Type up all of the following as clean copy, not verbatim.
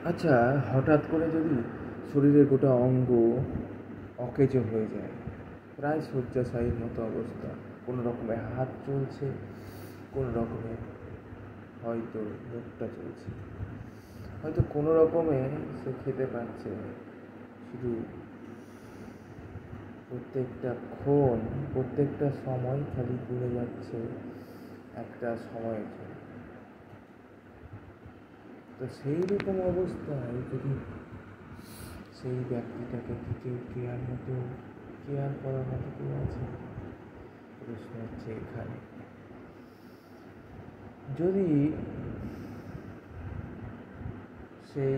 আচ্ছা, হঠাৎ করে যদি শরীরের গোটা অঙ্গ অকেজো হয়ে যায়, প্রায় শয্যাশায়ীর মতো অবস্থা, কোনো রকমে হাত চলছে, কোনো রকমে হয়তো মুখটা চলছে, হয়তো কোনো রকমে সে খেতে পারছে, শুধু প্রত্যেকটা ক্ষণ, প্রত্যেকটা সময় খালি ঘুরে যাচ্ছে একটা সময়ের জন্য। তো সেই রকম অবস্থায় যদি সেই ব্যক্তিটাকে কি কেউ কেয়ার করার মতো কেউ আছে? প্রশ্ন হচ্ছে এখানে। যদি সেই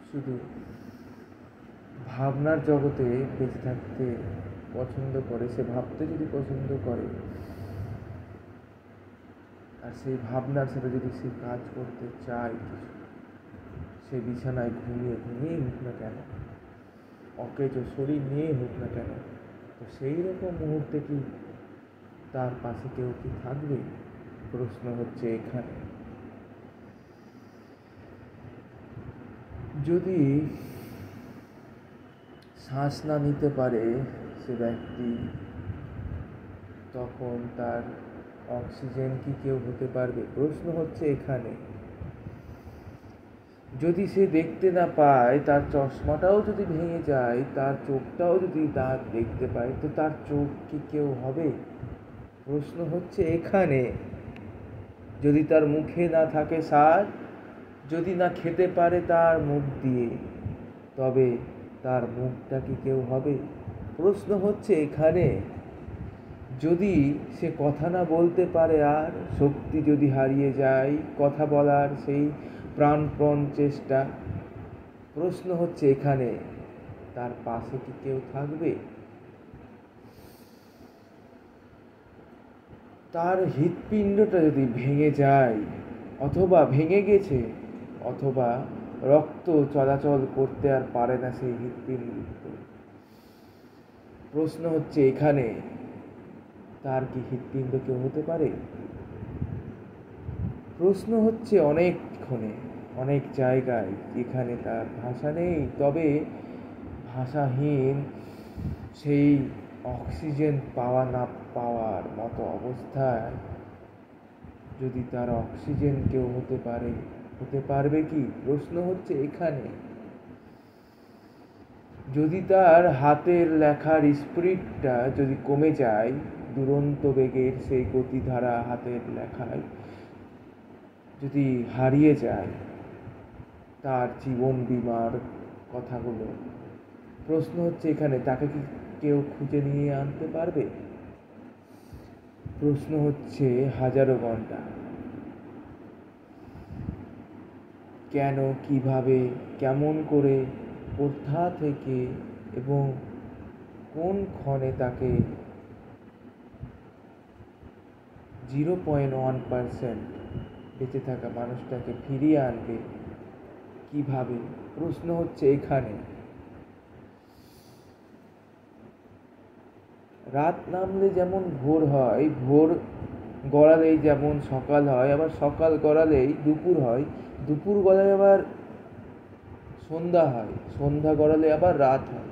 শুধু ভাবনার জগতে বেঁচে থাকতে পছন্দ করে, সে ভাবতে যদি পছন্দ করে, আর সেই ভাবনার সাথে যদি সে কাজ করতে চায় কিছু, সে বিছানায় ঘুমিয়ে ঘুমিয়ে হোক না কেন, অকেজো শরীর নিয়ে হোক না কেন, তো সেই রকম মুহূর্তে কি তার পাশে কেউ কি থাকবে? প্রশ্ন হচ্ছে এখানে। যদি শ্বাস না নিতে পারে সে ব্যক্তি, তখন তার অক্সিজেন কি কেউ হতে পারবে? প্রশ্ন হচ্ছে এখানে। যদি সে দেখতে না পায়, তার চশমাটাও যদি ভেঙে যায়, তার চোখটাও যদি তার দেখতে পায়, তো তার চোখ কি কেউ হবে? প্রশ্ন হচ্ছে এখানে। যদি তার মুখে না থাকে স্বাদ, যদি না খেতে পারে তার মুখ দিয়ে, তবে তার মুখটা কি কেউ হবে? প্রশ্ন হচ্ছে এখানে। যদি সে কথা না বলতে পারে, আর শক্তি যদি হারিয়ে যায় কথা বলার সেই প্রাণপণ চেষ্টা, প্রশ্ন হচ্ছে এখানে, তার পাশে কি কেউ থাকবে? তার হৃৎপিণ্ডটা যদি ভেঙে যায়, অথবা ভেঙে গেছে, অথবা রক্ত চলাচল করতে আর পারে না সেই হৃৎপিণ্ড, প্রশ্ন হচ্ছে এখানে, তার কি হৃৎপিণ্ড কেউ হতে পারে? প্রশ্ন হচ্ছে অনেকক্ষণে, অনেক জায়গায় যেখানে তার ভাষা নেই, তবে ভাষাহীন সেই অক্সিজেন পাওয়া না পাওয়ার মতো অবস্থায় যদি তার অক্সিজেন কেউ হতে পারে, হতে পারবে কি? প্রশ্ন হচ্ছে এখানে। যদি তার হাতের লেখার স্পিডটা যদি কমে যায়, দুরন্ত বেগের সেই গতিধারা হাতের লেখায় যদি হারিয়ে যায়, তার জীবন বীমার কথাগুলো, প্রশ্ন হচ্ছে এখানে, তাকে কি কেউ খুঁজে নিয়ে আনতে পারবে? প্রশ্ন হচ্ছে হাজারো ঘন্টা কেন, কিভাবে, কেমন করে, কোথা থেকে এবং কোন ক্ষণে তাকে 0.1% বেঁচে থাকা মানুষটাকে ফিরিয়ে আনবে কিভাবে? প্রশ্ন হচ্ছে এখানে। রাত নামলে যেমন ভোর হয়, ভোর গড়ালেই যেমন সকাল হয়, আবার সকাল গড়ালেই দুপুর হয়, দুপুর গড়ালে আবার সন্ধ্যা হয়, সন্ধ্যা গড়ালে আবার রাত হয়।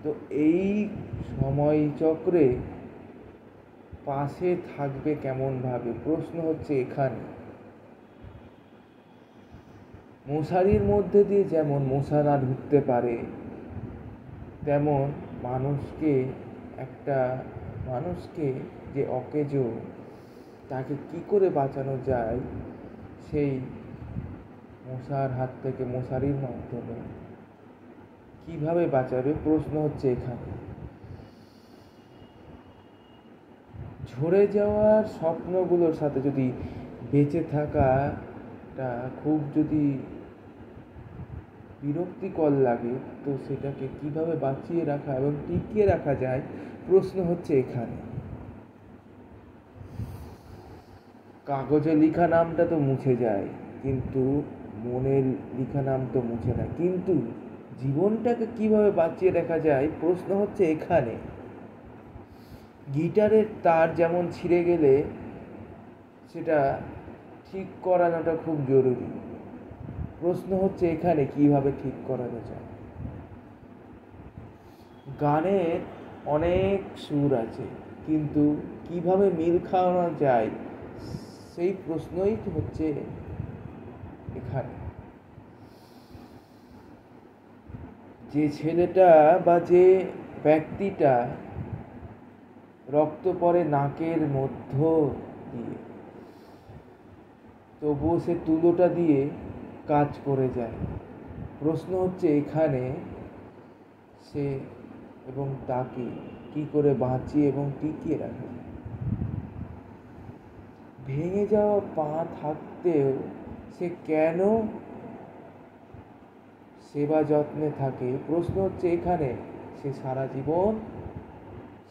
তো এই সময় চক্রে পাশে থাকবে কেমন ভাবে? প্রশ্ন হচ্ছে এখানে। মশারির মধ্যে দিয়ে যেমন মশা না ঢুকতে পারে, তেমন একটা মানুষকে যে অকেজো, তাকে কি করে বাঁচানো যায় সেই মশার হাত থেকে, মশারির মাধ্যমে কিভাবে বাঁচাবে? প্রশ্ন হচ্ছে এখানে। ঝরে যাওয়ার স্বপ্নগুলোর সাথে যদি বেঁচে থাকাটা খুব যদি বিরক্তিকর লাগে, তো সেটাকে কিভাবে বাঁচিয়ে রাখা এবং টিকিয়ে রাখা যায়? প্রশ্ন হচ্ছে এখানে। কাগজে লেখা নামটা তো মুছে যায়, কিন্তু মনের লেখা নাম তো মুছে না। কিন্তু জীবনটাকে কিভাবে বাঁচিয়ে রাখা যায়? প্রশ্ন হচ্ছে এখানে। গিটারের তার যেমন ছিঁড়ে গেলে সেটা ঠিক করানোটা খুব জরুরি। প্রশ্ন হচ্ছে এখানে কিভাবে ঠিক করানো যায়। গানের অনেক সুর আছে, কিন্তু কিভাবে মিল খাওয়ানো যায় সেই প্রশ্নই হচ্ছে এখানে। যে ছেলেটা বা যে ব্যক্তিটা রক্ত পড়ে নাকের মধ্য দিয়ে, তবুও সে তুলোটা দিয়ে কাজ করে যায়। প্রশ্ন হচ্ছে এখানে সে এবং তাকে কি করে বাঁচিয়ে এবং টিকিয়ে রাখা যায়। ভেঙে যাওয়া পা থাকতেও সে কেন সেবা যত্নে থাকে। প্রশ্ন হচ্ছে এখানে সে সারা জীবন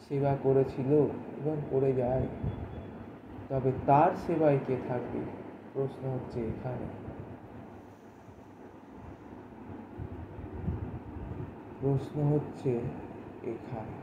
সেবা করেছিল এবং করে যায়, তবে তার সেবায় কে থাকবে? প্রশ্ন হচ্ছে এখানে। প্রশ্ন হচ্ছে এখানে।